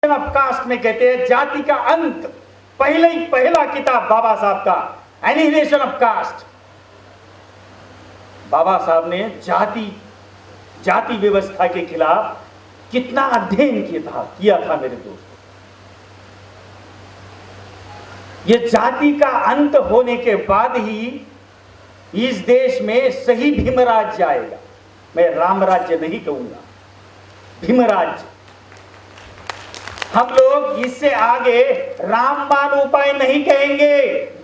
Of cast में कहते हैं जाति का अंत। पहला किताब बाबा साहब का एनिहिलेशन ऑफ कास्ट। बाबा साहब ने जाति व्यवस्था के खिलाफ कितना अध्ययन किया था मेरे दोस्तों। ये जाति का अंत होने के बाद ही इस देश में सही भीमराज्य आएगा। मैं रामराज्य नहीं कहूंगा, भीमराज्य। हम लोग इससे आगे रामबाण उपाय नहीं कहेंगे,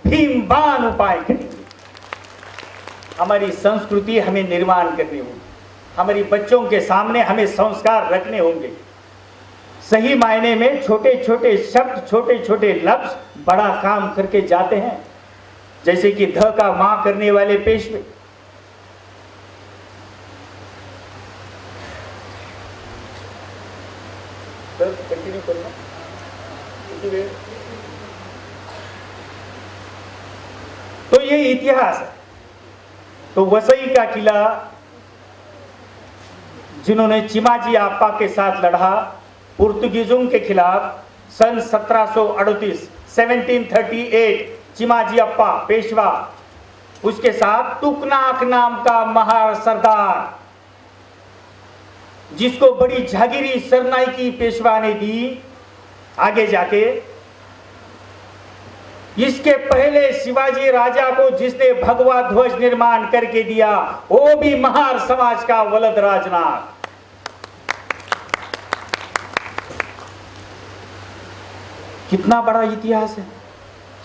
भीमबाण उपाय कहेंगे। हमारी संस्कृति हमें निर्माण करनी होगी, हमारी बच्चों के सामने हमें संस्कार रखने होंगे। सही मायने में छोटे छोटे शब्द, छोटे छोटे लफ्ज बड़ा काम करके जाते हैं। जैसे कि ध का मां करने वाले पेशवे। कंटिन्यू करना। तो ये इतिहास है। तो वसई का किला जिन्होंने चिमाजी अप्पा के साथ लड़ा पुर्तगीजों के खिलाफ सन 1738 1738 चिमाजी अप्पा पेशवा, उसके साथ तुकनाक नाम का महार सरदार जिसको बड़ी जागीरी सरनाईकी पेशवा ने दी। आगे जाके इसके पहले शिवाजी राजा को जिसने भगवा ध्वज निर्माण करके दिया वो भी महार समाज का वलद राजनाथ। कितना बड़ा इतिहास है।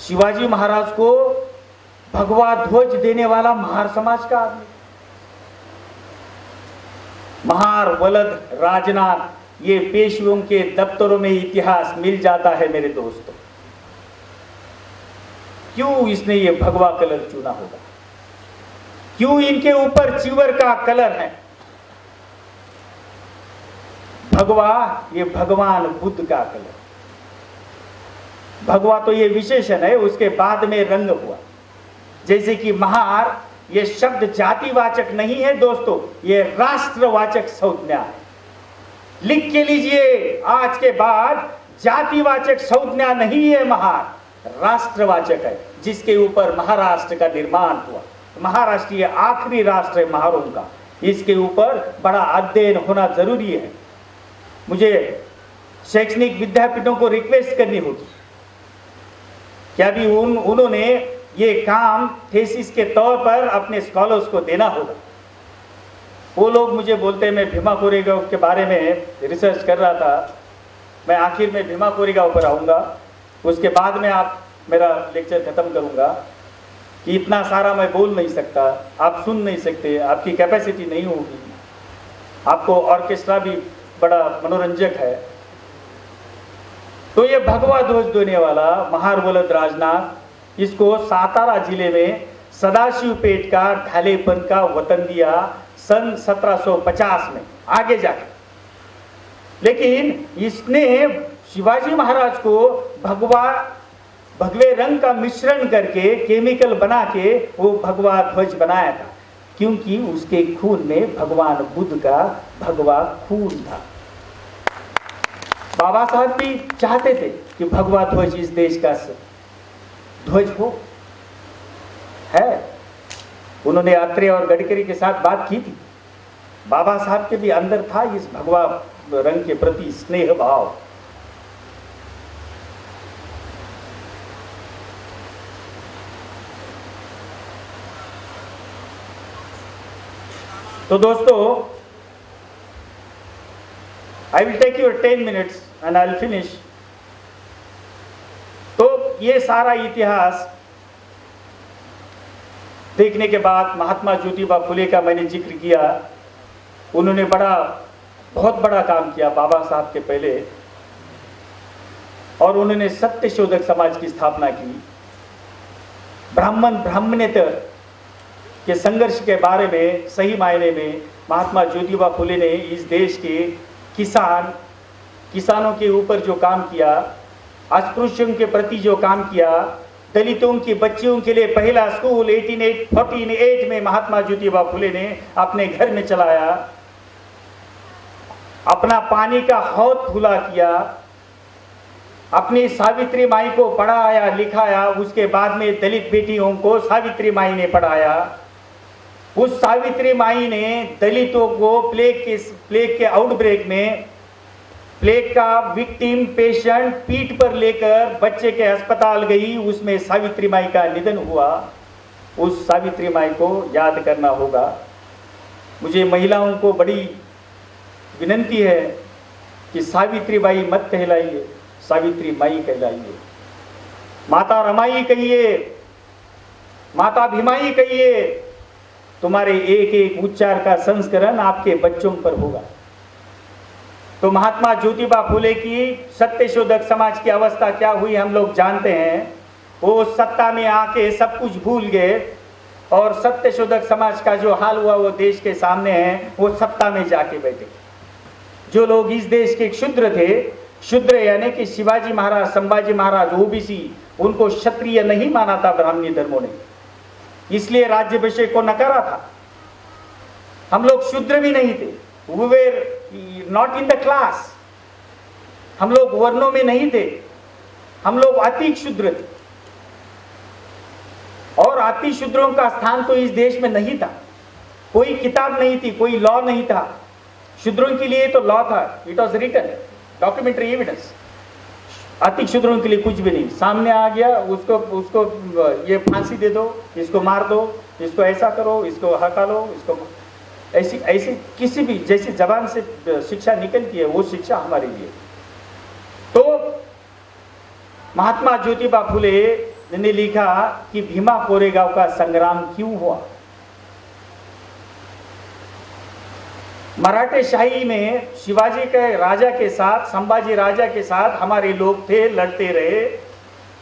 शिवाजी महाराज को भगवा ध्वज देने वाला महार समाज का आदमी, महार वलद राजनाथ। ये पेशवों के दफ्तरों में इतिहास मिल जाता है मेरे दोस्तों। क्यों इसने ये भगवा कलर चुना होगा? क्यों इनके ऊपर चिवर का कलर है? भगवा ये भगवान बुद्ध का कलर। भगवा तो ये विशेषण है, उसके बाद में रंग हुआ। जैसे कि महार ये शब्द जातिवाचक नहीं है दोस्तों, ये राष्ट्रवाचक संज्ञा है। लिख के लीजिए, आज के बाद जातिवाचक संज्ञा नहीं है महार, राष्ट्रवाचक है, जिसके ऊपर महाराष्ट्र का निर्माण हुआ। महाराष्ट्र ये आखिरी राष्ट्र है महारों का, इसके ऊपर बड़ा अध्ययन होना जरूरी है। मुझे शैक्षणिक विद्यापीठों को रिक्वेस्ट करनी होगी कि अभी उन्होंने ये काम थीसिस के तौर पर अपने स्कॉलर्स को देना होगा। वो लोग मुझे बोलते हैं, मैं भीमा कोरेगांव के बारे में रिसर्च कर रहा था, मैं आखिर में भीमा कोरेगांव पर आऊँगा, उसके बाद में आप मेरा लेक्चर ख़त्म करूँगा कि इतना सारा मैं बोल नहीं सकता, आप सुन नहीं सकते, आपकी कैपेसिटी नहीं होगी। आपको ऑर्केस्ट्रा भी बड़ा मनोरंजक है। तो ये भगवा ध्वज देने वाला महार वलद राजनाथ, इसको सातारा जिले में सदाशिवपेट का ढालेपन का वतन दिया सन 1750 में, आगे जाके। लेकिन इसने शिवाजी महाराज को भगवे रंग का मिश्रण करके केमिकल बना के वो भगवा ध्वज बनाया था, क्योंकि उसके खून में भगवान बुद्ध का भगवा खून था। बाबा साहब भी चाहते थे कि भगवा ध्वज इस देश का ध्वज हो, है। उन्होंने अत्रे और गडकरी के साथ बात की थी। बाबा साहब के भी अंदर था इस भगवा रंग के प्रति स्नेह भाव। तो दोस्तों, I will take your 10 minutes and I will finish. तो ये सारा इतिहास देखने के बाद महात्मा ज्योतिबा फुले का मैंने जिक्र किया। उन्होंने बहुत बड़ा काम किया बाबा साहब के पहले, और उन्होंने सत्यशोधक समाज की स्थापना की। ब्राह्मणेतर के संघर्ष के बारे में सही मायने में महात्मा ज्योतिबा फुले ने इस देश के किसानों के ऊपर जो काम किया, अस्पृश्यों के प्रति जो काम किया, दलितों की बच्चियों के लिए पहला स्कूल 1848 में महात्मा ज्योतिबा फुले ने अपने घर में चलाया। अपना पानी का हौद खुला किया, अपनी सावित्री माई को पढ़ाया लिखाया, उसके बाद में दलित बेटियों को सावित्री माई ने पढ़ाया। उस सावित्री माई ने दलितों को प्लेग के आउटब्रेक में प्लेग का विक्टिम पेशेंट पीठ पर लेकर बच्चे के अस्पताल गई, उसमें सावित्री माई का निधन हुआ। उस सावित्री माई को याद करना होगा। मुझे महिलाओं को बड़ी विनंती है कि सावित्री बाई मत कहलाइए, सावित्री माई कहलाइए। माता रमाई कहिए, माता भीमाई कहिए। तुम्हारे एक एक उच्चार का संस्करण आपके बच्चों पर होगा। तो महात्मा ज्योतिबा फुले की सत्यशोधक समाज की अवस्था क्या हुई हम लोग जानते हैं। वो सत्ता में आके सब कुछ भूल गए और सत्यशोधक समाज का जो हाल हुआ वो देश के सामने है। वो सत्ता में जाके बैठे। जो लोग इस देश के क्षुद्र थे, क्षुद्र यानी कि शिवाजी महाराज, संभाजी महाराज, ओबीसी, उनको क्षत्रिय नहीं माना था ब्राह्मणी धर्मों ने, इसलिए राज्याभिषेक को नकारा था। हम लोग क्षुद्र भी नहीं थे, we were not in the class, हम लोग वर्णों में नहीं थे, हम लोग अति क्षुद्र थे। और अति क्षुद्रों का स्थान तो इस देश में नहीं था। कोई किताब नहीं थी, कोई लॉ नहीं था। क्षुद्रों के लिए तो लॉ था, it was written, documentary evidence. अति क्षुद्रों के लिए कुछ भी नहीं। सामने आ गया, उसको ये फांसी दे दो, इसको मार दो, इसको ऐसा करो, इसको हकालो, इसको ऐसी किसी भी जैसी जबान से शिक्षा निकलती है वो शिक्षा हमारे लिए। तो महात्मा ज्योतिबा फुले ने लिखा कि भीमा कोरेगांव का संग्राम क्यों हुआ। मराठे शाही में शिवाजी के राजा के साथ, संभाजी राजा के साथ हमारे लोग थे, लड़ते रहे।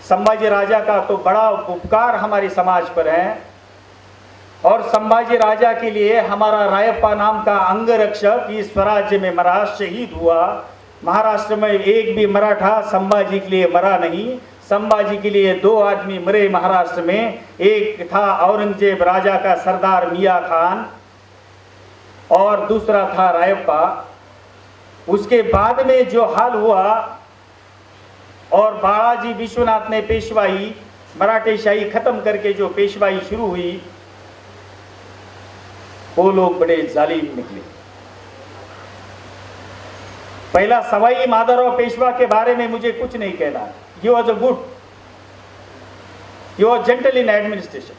संभाजी राजा का तो बड़ा उपकार हमारे समाज पर है और संभाजी राजा के लिए हमारा रायप्पा नाम का अंगरक्षक इस स्वराज्य में मरा, शहीद हुआ। महाराष्ट्र में एक भी मराठा संभाजी के लिए मरा नहीं। संभाजी के लिए 2 आदमी मरे महाराष्ट्र में। एक था औरंगजेब राजा का सरदार मियां खान और दूसरा था रायप्पा। उसके बाद में जो हाल हुआ और बालाजी विश्वनाथ ने पेशवाई, मराठे शाही खत्म करके जो पेशवाई शुरू हुई, वो लोग बड़े जालिम निकले। पहला सवाई माधवराव पेशवा के बारे में मुझे कुछ नहीं कहना। He was a good, he was gentle in administration।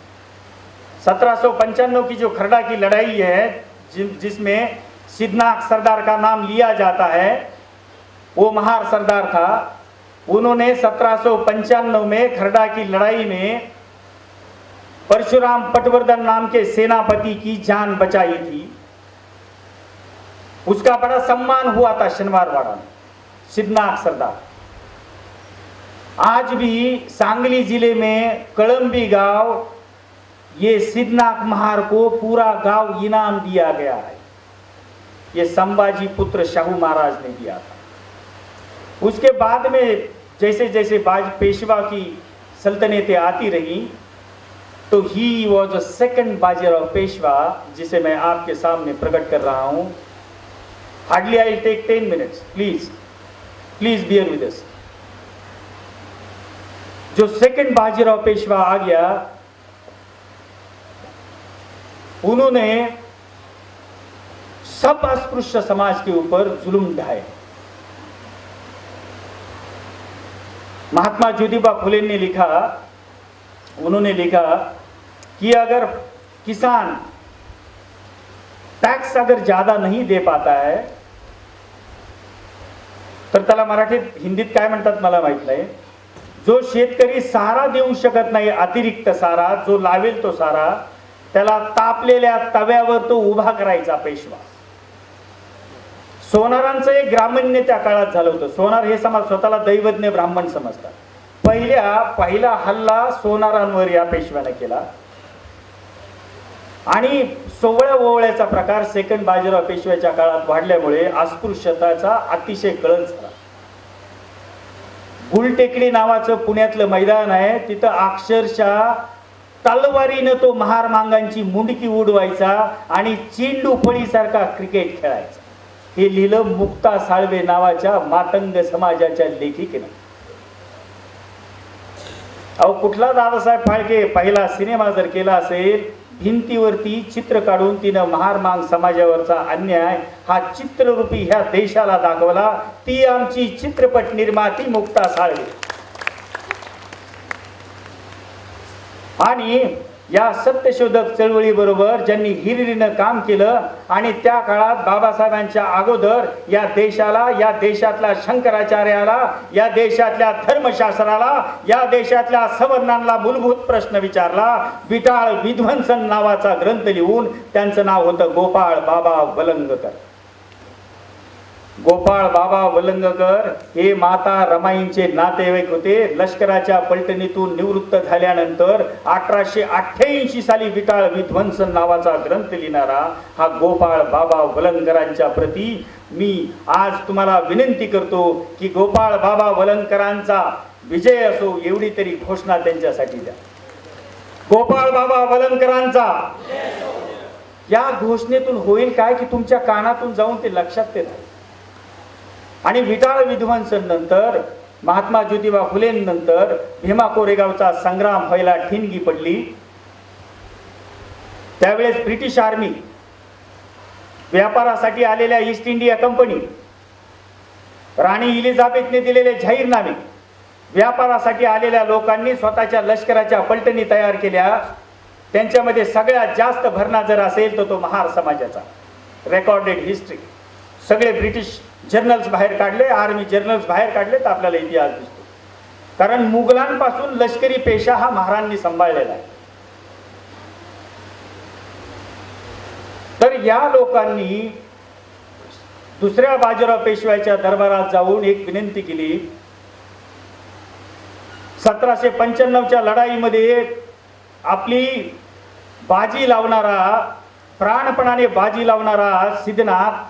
1795 की जो खरड़ा की लड़ाई है जिसमें सिद्धनाथ सरदार का नाम लिया जाता है, वो महार सरदार था। उन्होंने 1795 में खरड़ा की लड़ाई में परशुराम पटवर्धन नाम के सेनापति की जान बचाई थी। उसका बड़ा सम्मान हुआ था शनिवारवाड़ा में, सिद्धनाथ सरदार। आज भी सांगली जिले में कळंबी गांव, ये सिद्धनाथ महार को पूरा गांव इनाम दिया गया है। ये संभाजी पुत्र शाहू महाराज ने दिया था। उसके बाद में जैसे जैसे पेशवा की सल्तनतें आती रही तो he was a second Bajirao Peshwa, जिसे मैं आपके सामने प्रकट कर रहा हूं। Hardly I will take 10 minutes, please bear with us. जो सेकंड बाजीराव पेशवा आ गया, उन्होंने सब अस्पृश्य समाज के ऊपर जुल्म ढाए। महात्मा ज्योतिबा फुले ने लिखा, उन्होंने लिखा कि अगर किसान टॅक्स अगर ज्यादा नहीं दे पाता है तर त्याला मराठीत हिंदीत काय म्हणतात मला माहित नाही। जो शेतकरी सारा देऊ शकत नाही, अतिरिक्त सारा जो लावेल तो सारा, त्याला तापलेल्या तव्यावर तो उभा करायचा पेशवा। सोनारांचं एक ग्रामण्य त्या काळात झालं होतं। सोनार हे समाज स्वतःला दैवज्ञ ब्राह्मण समजतात। पहिला हल्ला सोनारांवर या पेशव्याने केला आणि सोवळ्या ओवळ्याचा प्रकार सेकंड बाजीराव पेशव्याच्या काळात वाढल्यामुळे अस्पृश्यताचा अतिशय कळंच झाला। गुलटेकडी नावाचं पुण्यातलं मैदान आहे, तिथं अक्षरशः तलवारीनं तो महार मांगांची मुंडकी उडवायचा आणि चेंडू फळीसारखा क्रिकेट खेळायचा। हे लिहिलं मुक्ता साळवे नावाच्या मातंग समाजाच्या लेखिकेनं। अहो कुठला दादासाहेब फाळके पहिला सिनेमा जर केला असेल, भिंतीवरती चित्र काढून तिनं महारमांग समाजावरचा अन्याय हा चित्ररूपी ह्या देशाला दाखवला, ती आमची चित्रपट निर्माती मुक्ता साळवे. आणि या सत्यशोधक चळवळीबरोबर ज्यांनी हिरिरीनं काम केलं आणि त्या काळात बाबासाहेबांच्या अगोदर या देशाला, या देशातल्या शंकराचार्याला, या देशातल्या धर्मशास्त्राला, या देशातल्या सवर्णांना मूलभूत प्रश्न विचारला. विटाळ विध्वंसन नावाचा ग्रंथ लिहून त्यांचं नाव होतं गोपाळ बाबा वलंगकर. गोपाळ बाबा वलंगकर हे माता रमाईंचे नातेवाईक होते. लष्कराच्या पलटणीतून निवृत्त झाल्यानंतर 1888 साली विटाळ विध्वंसन नावाचा ग्रंथ लिहिणारा हा गोपाळ बाबा वलंगकरांच्या प्रती मी आज तुम्हाला विनंती करतो की गोपाळ बाबा वलंगकरांचा विजय असो एवढी तरी घोषणा त्यांच्यासाठी द्या. गोपाळ बाबा वलंगकरांचा. या घोषणेतून होईल काय की तुमच्या कानातून जाऊन ते लक्षात येत. आणि विटाळ विध्वंसन नंतर, महात्मा ज्योतिबा फुलेंनंतर भीमा कोरेगावचा संग्राम व्हायला ठिणगी पडली. त्यावेळेस ब्रिटिश आर्मी, व्यापारासाठी आलेल्या ईस्ट इंडिया कंपनी, राणी इलिझाबेथने दिलेले जाहीरनामे, व्यापारासाठी आलेल्या लोकांनी स्वतःच्या लष्कराच्या पलटणी तयार केल्या. त्यांच्यामध्ये सगळ्यात जास्त भरणा जर असेल तर तो महार समाजाचा. Recorded history. सगळे ब्रिटिश जर्नल्स बाहेर काढले, आर्मी जर्नल्स बाहेर काढले तर आपल्याला इतिहास दिसतो. कारण मुघलांपासून लष्करी पेशा हा महारांनी सांभाळलेला आहे. तर या लोकांनी दुसऱ्या बाजीराव पेशव्याच्या दरबारात जाऊन एक विनंती केली. 1795च्या लढाईमध्ये आपली बाजी लावणारा, प्राणपणाने बाजी लावणारा सिद्धनाथ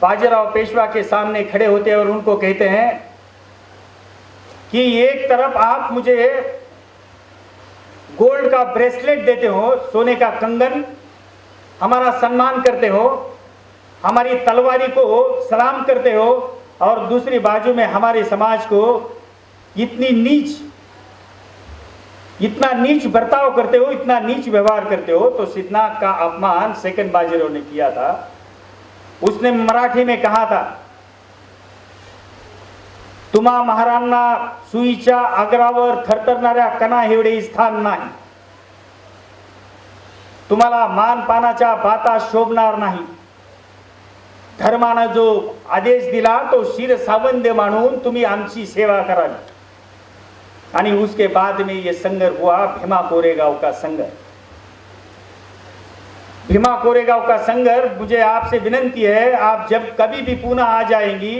बाजीराव पेशवा के सामने खड़े होते और उनको कहते हैं कि एक तरफ आप मुझे गोल्ड का ब्रेसलेट देते हो, सोने का कंगन, हमारा सम्मान करते हो, हमारी तलवारी को सलाम करते हो, और दूसरी बाजू में हमारे समाज को इतना नीच बर्ताव करते हो, इतना नीच व्यवहार करते हो. तो सिद्धनाथ का अपमान सेकंड बाजीराव ने किया था. उसने मराठी में कहा था, तुम्हा महारांना सुईच्या आग्रावर थरथरणाऱ्या कणा एवढे स्थान नाही. तुम्हाला मानपानाच्या बाता शोभणार नाही. धर्मानं जो आदेश दिला तो शिर सावंद मानून तुम्ही आमची सेवा करावी. आणि उसके बाद में ये संघर्ष हुआ, भीमा कोरेगांव का संघर्ष. भीमा कोरेगांव का संघर्ष. मुझे आपसे विनंती है, आप जब कभी भी पुणे आ जाएंगी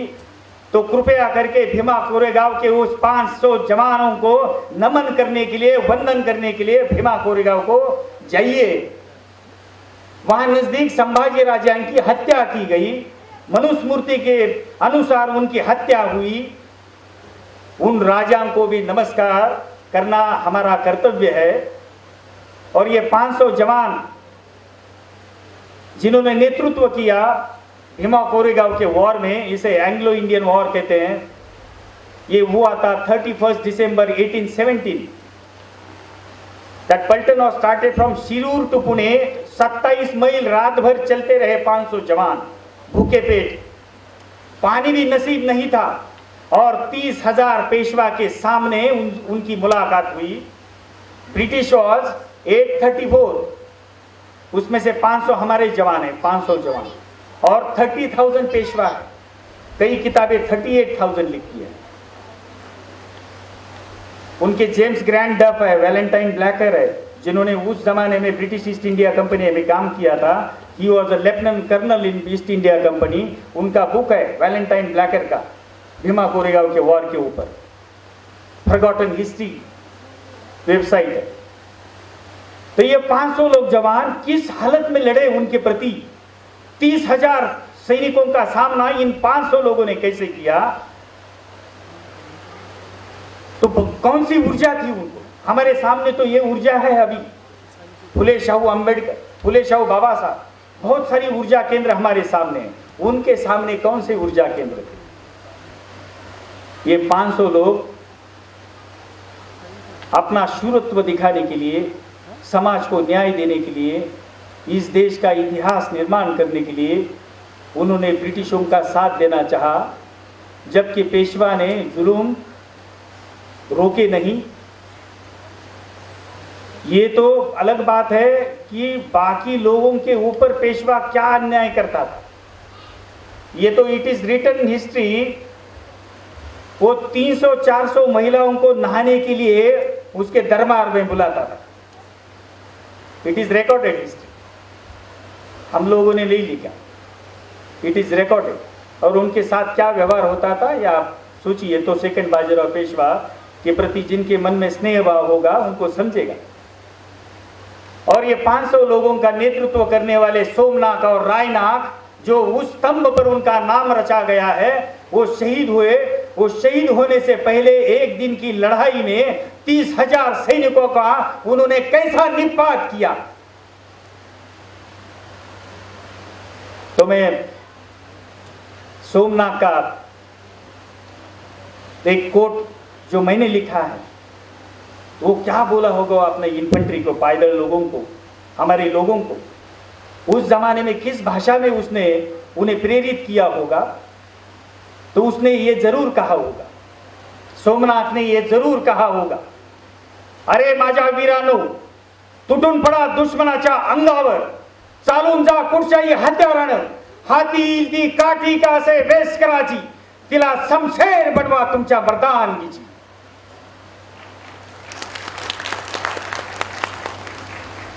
तो कृपया करके भीमा कोरेगांव के उस 500 जवानों को नमन करने के लिए, वंदन करने के लिए भीमा कोरेगांव को जाइए. वहां नजदीक संभाजी राजा की हत्या की गई. मनुस्मृति के अनुसार उनकी हत्या हुई. उन राजाओं को भी नमस्कार करना हमारा कर्तव्य है. और ये 500 जवान जिन्होंने नेतृत्व किया भीमा कोरेगांव के वॉर में, इसे एंग्लो इंडियन वॉर कहते हैं, ये हुआ था 31 दिसंबर 1817. That paltan was started from Shirur to Pune. 27 मील रात भर चलते रहे 500 जवान भूखे पेट. पानी भी नसीब नहीं था. और 30,000 पेशवा के सामने उनकी मुलाकात हुई. British was 834. उसमें से 500 हमारे जवान हैं, 500 जवान, और 30,000 पेशवा है. कई किताबें 38,000 लिखी है. उनके जेम्स ग्रैंड डफ है, वैलेंटाइन ब्लैकर है, जिन्होंने उस जमाने में ब्रिटिश ईस्ट इंडिया कंपनी में काम किया था. He was a lieutenant colonel in East India Company. उनका बुक है वैलेंटाइन ब्लैकर का, भीमा कोरेगांव के वॉर के ऊपर. फॉरगॉटन हिस्ट्री वेबसाइट है. तो ये 500 लोग जवान किस हालत में लड़े उनके प्रति. 30,000 सैनिकों का सामना इन 500 लोगों ने कैसे किया. तो कौन सी ऊर्जा थी उनको. हमारे सामने तो ये ऊर्जा है अभी. फुले शाहू अंबेडकर, फुले शाहू बाबा साहब, बहुत सारी ऊर्जा केंद्र हमारे सामने हैं. उनके सामने कौन से ऊर्जा केंद्र थे. ये 500 लोग अपना शूरत्व दिखाने के लिए, समाज को न्याय देने के लिए, इस देश का इतिहास निर्माण करने के लिए उन्होंने ब्रिटिशों का साथ देना चाहा, जबकि पेशवा ने जुल्म रोके नहीं। ये तो अलग बात है कि बाकी लोगों के ऊपर पेशवा क्या अन्याय करता था। ये तो इट इज रिटन हिस्ट्री। वो 300-400 महिलाओं को नहाने के लिए उसके दरबार में बुलाता था। इट इज रिकॉर्डेड हिस्ट्री, हम लोगों ने नहीं लिखा, इट इज रिकॉर्डेड। और उनके साथ क्या व्यवहार होता था या आप सोचिए तो सेकंड बाजीराव पेशवा के प्रति जिनके मन में स्नेह भाव होगा उनको समझेगा। और ये 500 लोगों का नेतृत्व करने वाले सोमनाथ और रायनाथ, जो उस स्तंभ पर उनका नाम रचा गया है, वो शहीद हुए। वो शहीद होने से पहले एक दिन की लड़ाई में 30,000 सैनिकों का उन्होंने कैसा निपात किया। तो मैं सोमनाथ का एक कोट जो मैंने लिखा है, वो क्या बोला होगा अपने इन्फेंट्री को, पायदल लोगों को, हमारे लोगों को, उस जमाने में किस भाषा में उसने उन्हें प्रेरित किया होगा। तो उसने ये जरूर कहा होगा, सोमनाथ ने ये जरूर कहा होगा, अरे माझ्या वीरांनो, तुटून पडा दुश्मनाच्या अंगावर, चालून जा कुठच्याही हत्यारानं, हाती येईल ती काठी का असे वेस करायची, तिला शमशेर बनवा तुमच्या मर्दानगीची।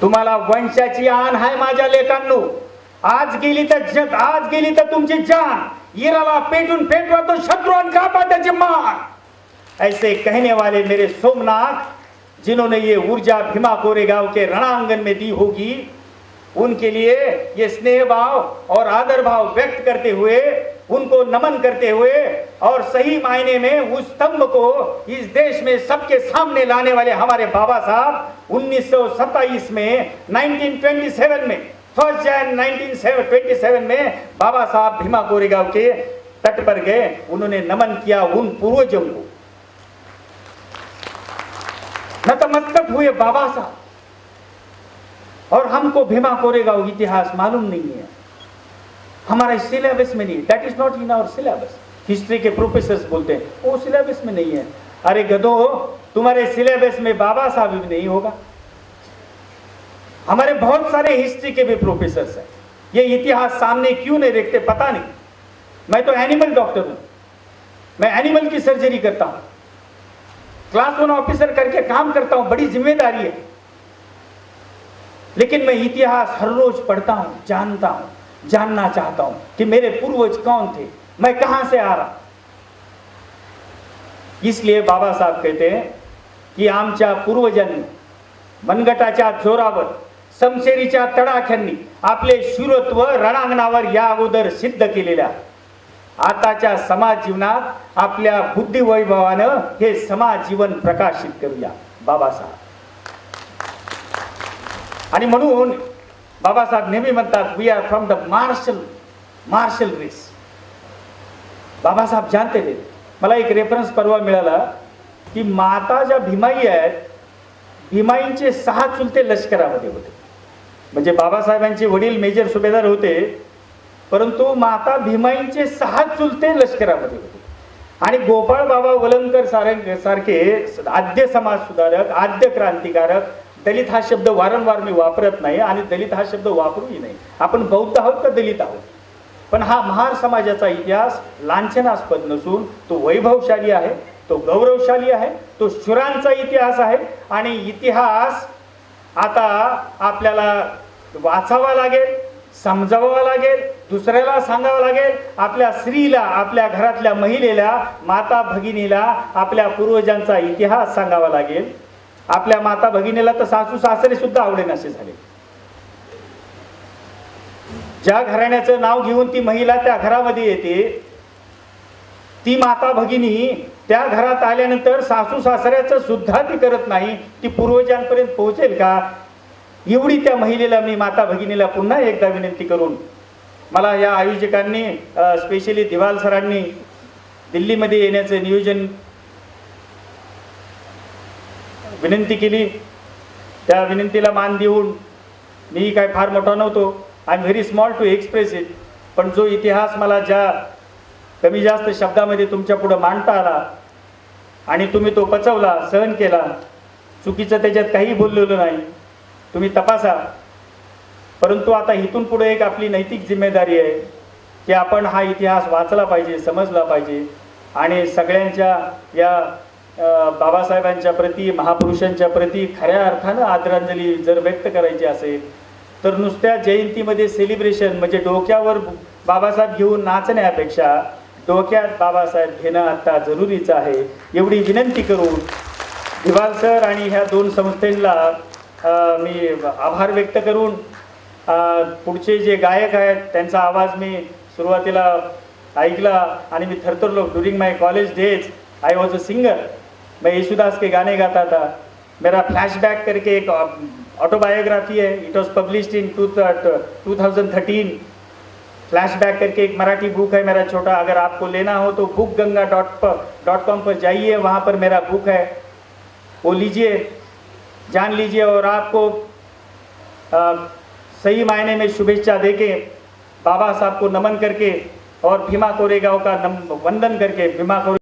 तुम्हाला वंशाची आण आहे माझ्या लेकांनो, आज गेली तर तुमची जान, इराला पेटून पेटवा तो शत्रुओं का त्याची मान। ऐसे कहने वाले मेरे सोमनाथ, जिन्होंने ये ऊर्जा भीमा कोरेगांव के रणांगन में दी होगी, उनके लिए ये स्नेह भाव और आदर भाव व्यक्त करते हुए, उनको नमन करते हुए, और सही मायने में उस स्तंभ को इस देश में सबके सामने लाने वाले हमारे बाबा साहब 1927 में 1927 में 1 जनवरी 1927 में बाबा साहब भीमा कोरेगांव के तट पर गए। उन्होंने नमन किया उन पूर्वजों को, नतमस्तक हुए बाबा साहब। और हमको भीमा कोरेगांव इतिहास मालूम नहीं है, हमारे सिलेबस में नहीं, that is not in our syllabus. History के प्रोफेसर्स बोलते हैं वो सिलेबस में नहीं है। अरे गधो, तुम्हारे सिलेबस में बाबा साहब भी नहीं होगा। हमारे बहुत सारे हिस्ट्री के भी प्रोफेसर्स हैं, ये इतिहास सामने क्यों नहीं रखते पता नहीं। मैं तो एनिमल डॉक्टर हूं, मैं एनिमल की सर्जरी करता हूं, क्लास 1 ऑफिसर करके काम करता हूं, बड़ी जिम्मेदारी है। लेकिन मैं इतिहास हर रोज पढ़ता हूं, जानता हूं, जानना चाहता हूं कि मेरे पूर्वज कौन थे, मैं कहां से आ रहा। इसलिए बाबा साहब कहते हैं की आमच्या पूर्वजांनी मनगटाच्या जोरावर, समशेरीच्या तडाख्यांनी आपले शूरत्व रणांगणावर या अगोदर सिद्ध केलेल्या, आताच्या समाज जीवनात आपल्या बुद्धिवैभवानं हे समाज जीवन प्रकाशित करूया बाबासाहेब। आणि म्हणून बाबासाहेब नेहमी म्हणतात we are from the martial race. Babasaheb जानते थे। मला एक रेफरन्स परवा मिळाला की माता ज्या भीमाई आहेत, भीमाईंचे 6 चुलते लष्करामध्ये होते। म्हणजे बाबासाहेबांचे वडील मेजर सुभेदार होते, परंतु माता भीमाईंचे 6 चुलते लष्करामध्ये होते। आणि गोपाळ बाबा वलंकर सारखे आद्य समाज सुधारक, आद्य क्रांतिकारक, दलित हा शब्द वारंवार मी वापरत नाही आणि दलित हा शब्द वापरूही नाही, आपण बौद्ध आहोत का दलित आहोत, पण हा महार समाजाचा इतिहास लांछनास्पद नसून तो वैभवशाली आहे, तो गौरवशाली आहे, तो शूरांचा इतिहास आहे। आणि इतिहास आता आपल्याला वाचावा लागेल, समजावा लागेल, दुसऱ्याला सांगावं लागेल। आपल्या स्त्रीला, आपल्या घरातल्या महिलेला, माता भगिनीला आपल्या पूर्वजांचा इतिहास सांगावा लागेल। आपल्या माता भगिनीला तर सासू सासरे सुद्धा आवडेनासे झाले। ज्या घराण्याचं नाव घेऊन ती महिला त्या घरामध्ये येते, ती माता भगिनी त्या घरात आल्यानंतर सासू सासऱ्याचं सुद्धा ती करत नाही, ती पूर्वजांपर्यंत पोहोचेल का? एवढी त्या महिलेला मी माता भगिनीला पुन्हा एकदा विनंती करून, मला या आयोजकांनी स्पेशली दिवाल सरांनी दिल्लीमध्ये येण्याचं नियोजन विनंती केली, त्या विनंतीला मान देऊन मी काय फार मोठा नव्हतो, I am very small to express it, पण जो इतिहास मला ज्या कमी जास्त शब्दामध्ये तुमच्या पुढे मांडता आला आणि तुम्ही तो पचवला, सहन केला, चुकीचं त्याच्यात काही बोललेलं नाही, तुम्ही तपासा. परंतु आता इथून पुढे एक आपली नैतिक जिम्मेदारी आहे की आपण हा इतिहास वाचला पाहिजे, समजला पाहिजे आणि सगळ्यांच्या या बाबासाहेबांच्या प्रती, महापुरुषांच्या प्रती खऱ्या अर्थानं आदरांजली जर व्यक्त करायची असेल तर नुसत्या जयंतीमध्ये सेलिब्रेशन म्हणजे डोक्यावर बाबासाहेब घेऊन नाचण्यापेक्षा डोक्यात बाबासाहेब घेणं आता जरुरीचं आहे. एवढी विनंती करून दिवाल सर आणि ह्या दोन संस्थेला मी आभार व्यक्त करून पुढचे जे गायक आहेत त्यांचा आवाज मी सुरुवातीला ऐकला आणि मी थरथरलो. During my college days I was a singer, मैं येशुदास के गाने गाता था. मेरा फ्लैशबैक करके एक ऑटोबायोग्राफी है, it was published in 2013. Flashback करके एक मराठी बुक है मेरा छोटा, अगर आपको लेना हो तो bookganga.com पर जाइए, वहाँ पर मेरा बुक है, वो लीजिए, जान लीजिए और आपको सही मायने में शुभेच्छा देके बाबा साहब को नमन करके और भीमा कोरेगांव का वंदन करके भीमा कोरे